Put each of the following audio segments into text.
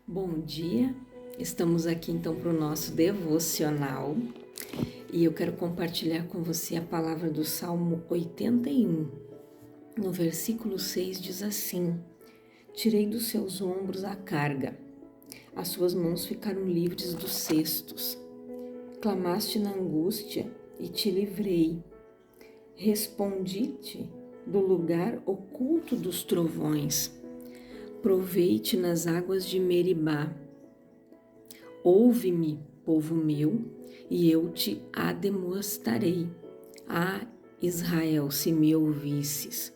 Bom dia, estamos aqui então para o nosso devocional e eu quero compartilhar com você a palavra do Salmo 81. No versículo 6 diz assim: Tirei dos seus ombros a carga, as suas mãos ficaram livres dos cestos. Clamaste na angústia e te livrei. Respondi-te do lugar oculto dos trovões. Provei-te nas águas de Meribá. Ouve-me, povo meu, e eu te ademoestarei. Ah, Israel, se me ouvisses.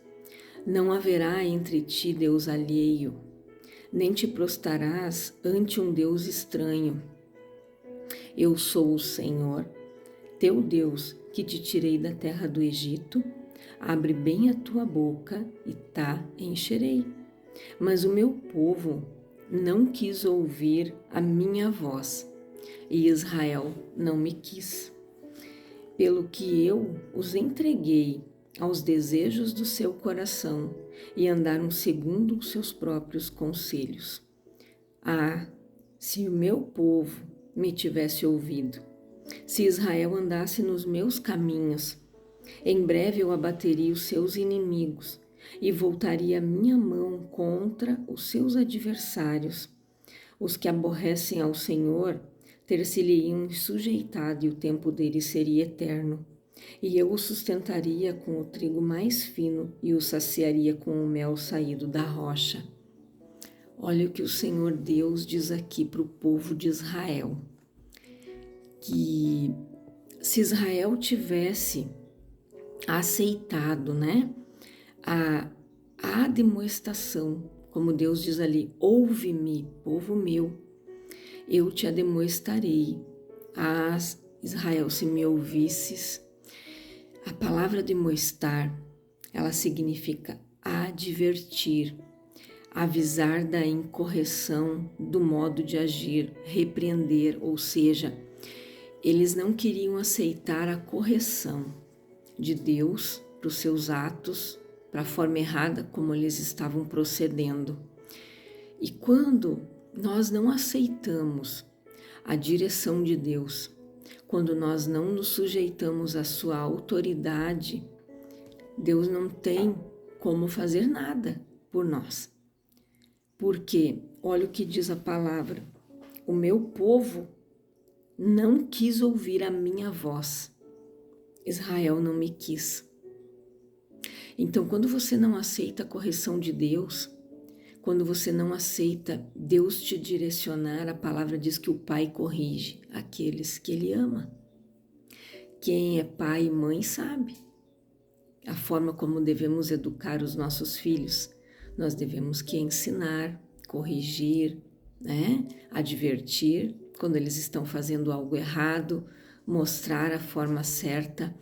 Não haverá entre ti Deus alheio, nem te prostrarás ante um Deus estranho. Eu sou o Senhor, teu Deus, que te tirei da terra do Egito. Abre bem a tua boca e encherei. Mas o meu povo não quis ouvir a minha voz, e Israel não me quis. Pelo que eu os entreguei aos desejos do seu coração e andaram segundo os seus próprios conselhos. Ah, se o meu povo me tivesse ouvido, se Israel andasse nos meus caminhos, em breve eu abateria os seus inimigos e voltaria a minha mão contra os seus adversários. Os que aborrecem ao Senhor ter-se-lhe-iam sujeitado e o tempo deles seria eterno. E eu o sustentaria com o trigo mais fino e o saciaria com o mel saído da rocha. Olha o que o Senhor Deus diz aqui para o povo de Israel. Que se Israel tivesse aceitado, a ademoestação, como Deus diz ali, ouve-me, povo meu, eu te ademoestarei. Ah, Israel, se me ouvisses. A palavra ademoestar, ela significa advertir, avisar da incorreção do modo de agir, repreender, ou seja, eles não queriam aceitar a correção de Deus para os seus atos, para a forma errada como eles estavam procedendo. E quando nós não aceitamos a direção de Deus, quando nós não nos sujeitamos à sua autoridade, Deus não tem como fazer nada por nós. Porque, olha o que diz a palavra, o meu povo não quis ouvir a minha voz. Israel não me quis. Então, quando você não aceita a correção de Deus, quando você não aceita Deus te direcionar, a palavra diz que o Pai corrige aqueles que Ele ama. Quem é pai e mãe sabe a forma como devemos educar os nossos filhos. Nós devemos que ensinar, corrigir, advertir quando eles estão fazendo algo errado, mostrar a forma certa.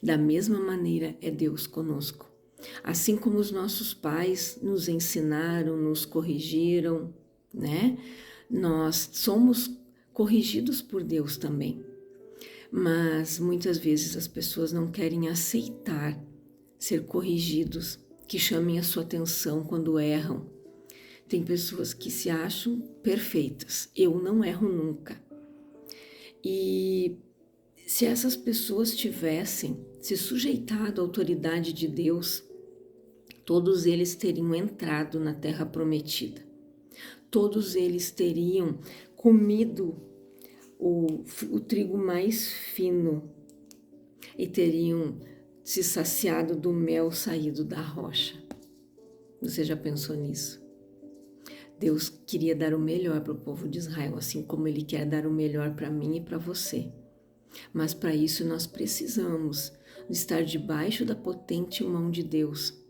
Da mesma maneira é Deus conosco. Assim como os nossos pais nos ensinaram, nos corrigiram, Nós somos corrigidos por Deus também. Mas muitas vezes as pessoas não querem aceitar ser corrigidos, que chamem a sua atenção quando erram. Tem pessoas que se acham perfeitas. Eu não erro nunca. E se essas pessoas tivessem se sujeitado à autoridade de Deus, todos eles teriam entrado na terra prometida. Todos eles teriam comido o trigo mais fino e teriam se saciado do mel saído da rocha. Você já pensou nisso? Deus queria dar o melhor para o povo de Israel, assim como Ele quer dar o melhor para mim e para você. Mas para isso nós precisamos estar debaixo da potente mão de Deus.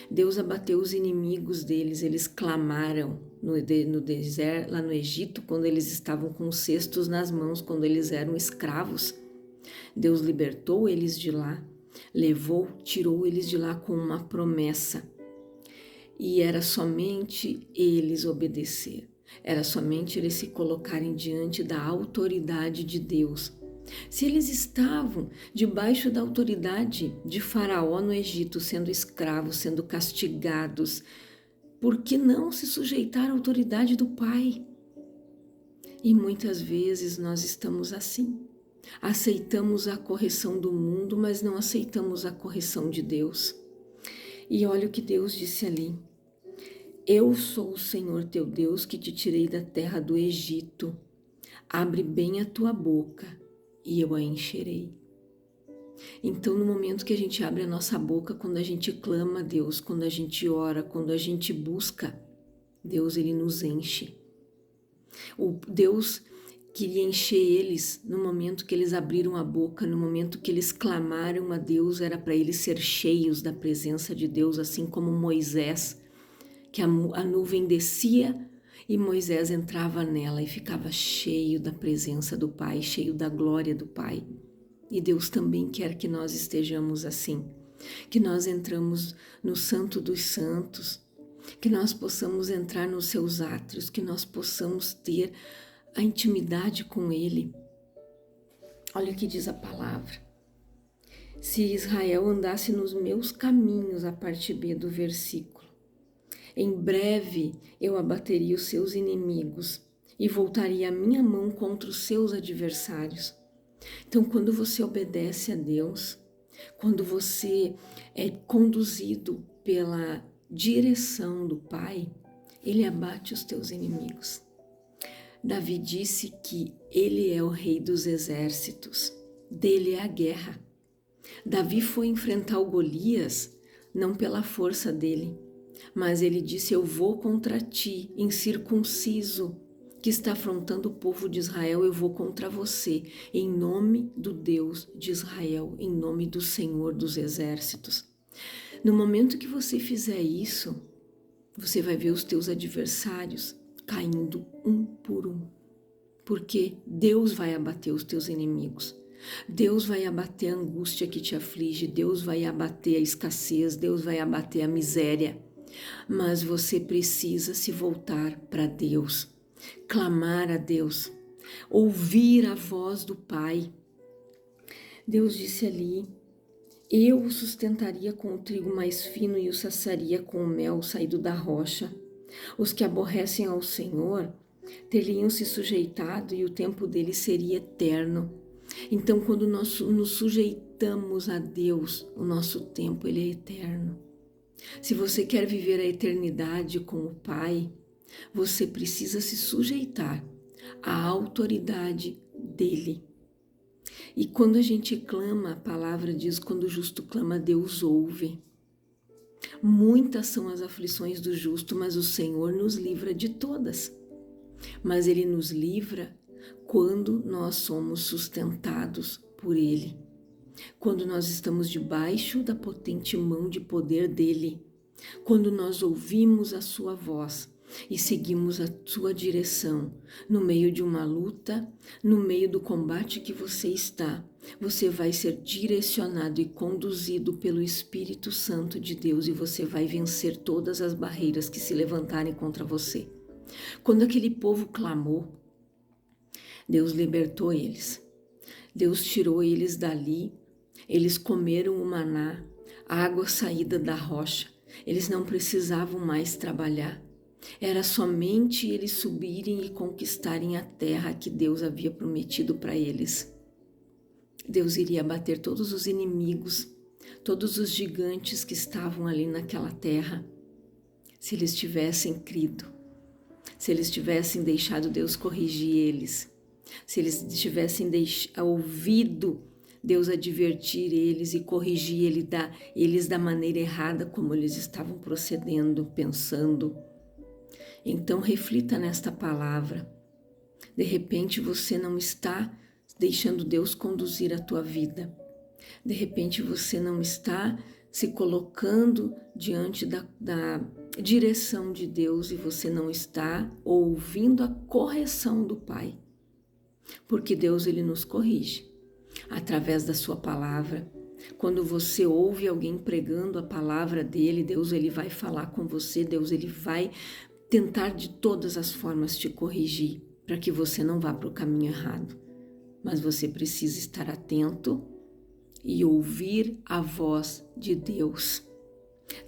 Deus abateu os inimigos deles, eles clamaram no deserto, lá no Egito, quando eles estavam com os cestos nas mãos, quando eles eram escravos. Deus libertou eles de lá, tirou eles de lá com uma promessa. E era somente eles obedecer, era somente eles se colocarem diante da autoridade de Deus. Se eles estavam debaixo da autoridade de Faraó no Egito, sendo escravos, sendo castigados, por que não se sujeitar à autoridade do Pai? E muitas vezes nós estamos assim. Aceitamos a correção do mundo, mas não aceitamos a correção de Deus. E olha o que Deus disse ali. Eu sou o Senhor teu Deus que te tirei da terra do Egito. Abre bem a tua boca e eu a encherei. Então, no momento que a gente abre a nossa boca, quando a gente clama a Deus, quando a gente ora, quando a gente busca, Deus, Ele nos enche. O Deus queria encher eles no momento que eles abriram a boca, no momento que eles clamaram a Deus, era para eles ser cheios da presença de Deus, assim como Moisés, que a nuvem descia e Moisés entrava nela e ficava cheio da presença do Pai, cheio da glória do Pai. E Deus também quer que nós estejamos assim, que nós entramos no Santo dos Santos, que nós possamos entrar nos seus átrios, que nós possamos ter a intimidade com Ele. Olha o que diz a palavra. Se Israel andasse nos meus caminhos, a parte B do versículo, em breve eu abateria os seus inimigos e voltaria a minha mão contra os seus adversários. Então, quando você obedece a Deus, quando você é conduzido pela direção do Pai, Ele abate os teus inimigos. Davi disse que Ele é o Rei dos exércitos, dele é a guerra. Davi foi enfrentar o Golias não pela força dele, mas ele disse, eu vou contra ti, incircunciso, que está afrontando o povo de Israel, eu vou contra você, em nome do Deus de Israel, em nome do Senhor dos exércitos. No momento que você fizer isso, você vai ver os teus adversários caindo um por um, porque Deus vai abater os teus inimigos. Deus vai abater a angústia que te aflige, Deus vai abater a escassez, Deus vai abater a miséria. Mas você precisa se voltar para Deus, clamar a Deus, ouvir a voz do Pai. Deus disse ali, eu o sustentaria com o trigo mais fino e o saciaria com o mel saído da rocha. Os que aborrecem ao Senhor teriam se sujeitado e o tempo deles seria eterno. Então, quando nós nos sujeitamos a Deus, o nosso tempo ele é eterno. Se você quer viver a eternidade com o Pai, você precisa se sujeitar à autoridade dele. E quando a gente clama, a palavra diz, quando o justo clama, Deus ouve. Muitas são as aflições do justo, mas o Senhor nos livra de todas. Mas Ele nos livra quando nós somos sustentados por Ele. Quando nós estamos debaixo da potente mão de poder dEle. Quando nós ouvimos a sua voz e seguimos a sua direção no meio de uma luta, no meio do combate que você está, você vai ser direcionado e conduzido pelo Espírito Santo de Deus e você vai vencer todas as barreiras que se levantarem contra você. Quando aquele povo clamou, Deus libertou eles. Deus tirou eles dali, eles comeram o maná, a água saída da rocha. Eles não precisavam mais trabalhar. Era somente eles subirem e conquistarem a terra que Deus havia prometido para eles. Deus iria abater todos os inimigos, todos os gigantes que estavam ali naquela terra, se eles tivessem crido, se eles tivessem deixado Deus corrigir eles, se eles tivessem ouvido Deus advertir eles e corrigir eles da maneira errada como eles estavam procedendo, pensando. Então reflita nesta palavra. De repente você não está deixando Deus conduzir a tua vida. De repente você não está se colocando diante da direção de Deus e você não está ouvindo a correção do Pai. Porque Deus ele nos corrige através da sua palavra. Quando você ouve alguém pregando a palavra dele, Deus ele vai falar com você, Deus ele vai tentar de todas as formas te corrigir para que você não vá para o caminho errado. Mas você precisa estar atento e ouvir a voz de Deus.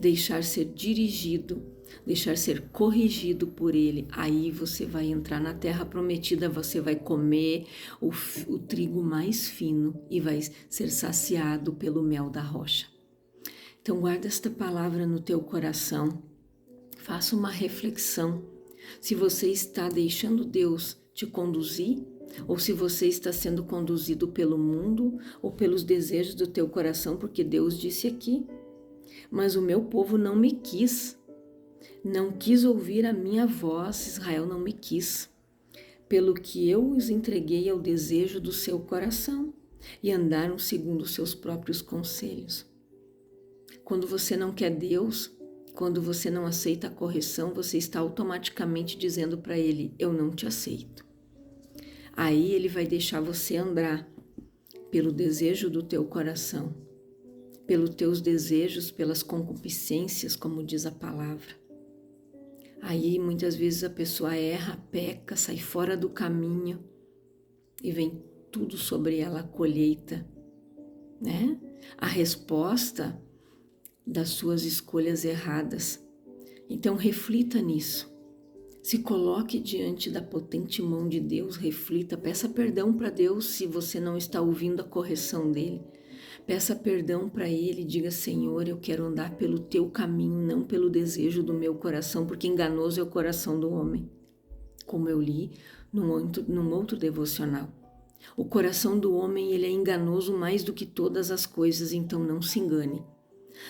Deixar ser dirigido deixar ser corrigido por Ele, aí você vai entrar na terra prometida, você vai comer o trigo mais fino e vai ser saciado pelo mel da rocha. Então guarda esta palavra no teu coração, faça uma reflexão, se você está deixando Deus te conduzir, ou se você está sendo conduzido pelo mundo ou pelos desejos do teu coração, porque Deus disse aqui, mas o meu povo não me quis, não quis ouvir a minha voz, Israel não me quis, pelo que eu os entreguei ao desejo do seu coração e andaram segundo os seus próprios conselhos. Quando você não quer Deus, quando você não aceita a correção, você está automaticamente dizendo para Ele, eu não te aceito. Aí Ele vai deixar você andar pelo desejo do teu coração, pelos teus desejos, pelas concupiscências, como diz a palavra. Aí muitas vezes a pessoa erra, peca, sai fora do caminho e vem tudo sobre ela, a colheita, né? A resposta das suas escolhas erradas. Então reflita nisso. Se coloque diante da potente mão de Deus, reflita, peça perdão para Deus se você não está ouvindo a correção dele. Peça perdão para Ele, diga, Senhor, eu quero andar pelo teu caminho, não pelo desejo do meu coração, porque enganoso é o coração do homem, como eu li num outro devocional. O coração do homem, ele é enganoso mais do que todas as coisas, então não se engane.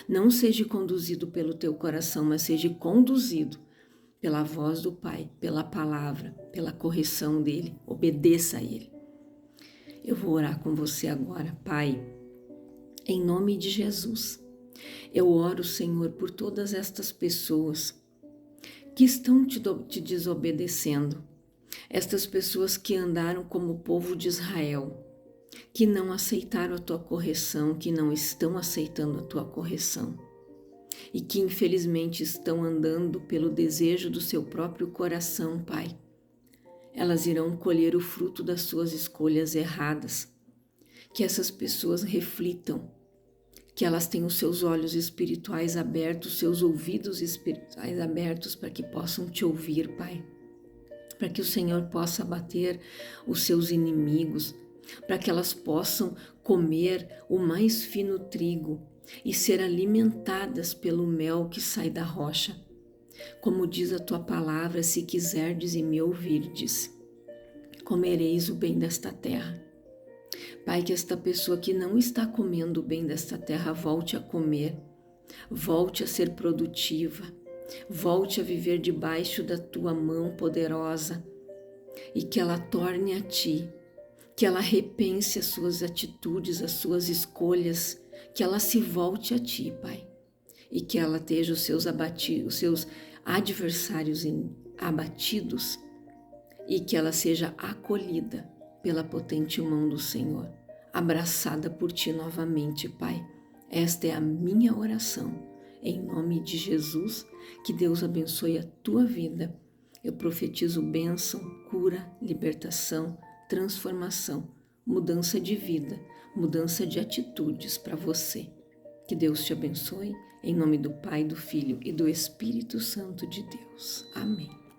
Não seja conduzido pelo teu coração, mas seja conduzido pela voz do Pai, pela palavra, pela correção dele. Obedeça a Ele. Eu vou orar com você agora. Pai, em nome de Jesus, eu oro, Senhor, por todas estas pessoas que estão te desobedecendo, estas pessoas que andaram como o povo de Israel, que não aceitaram a tua correção, que não estão aceitando a tua correção e que infelizmente estão andando pelo desejo do seu próprio coração, Pai. Elas irão colher o fruto das suas escolhas erradas. Que essas pessoas reflitam, que elas tenham os seus olhos espirituais abertos, seus ouvidos espirituais abertos para que possam te ouvir, Pai. Para que o Senhor possa abater os seus inimigos, para que elas possam comer o mais fino trigo e ser alimentadas pelo mel que sai da rocha. Como diz a tua palavra, se quiserdes e me ouvirdes, comereis o bem desta terra. Pai, que esta pessoa que não está comendo o bem desta terra volte a comer, volte a ser produtiva, volte a viver debaixo da tua mão poderosa e que ela torne a ti, que ela repense as suas atitudes, as suas escolhas, que ela se volte a ti, Pai, e que ela esteja os seus adversários abatidos e que ela seja acolhida pela potente mão do Senhor, abraçada por ti novamente, Pai. Esta é a minha oração, em nome de Jesus, que Deus abençoe a tua vida. Eu profetizo bênção, cura, libertação, transformação, mudança de vida, mudança de atitudes para você. Que Deus te abençoe, em nome do Pai, do Filho e do Espírito Santo de Deus. Amém.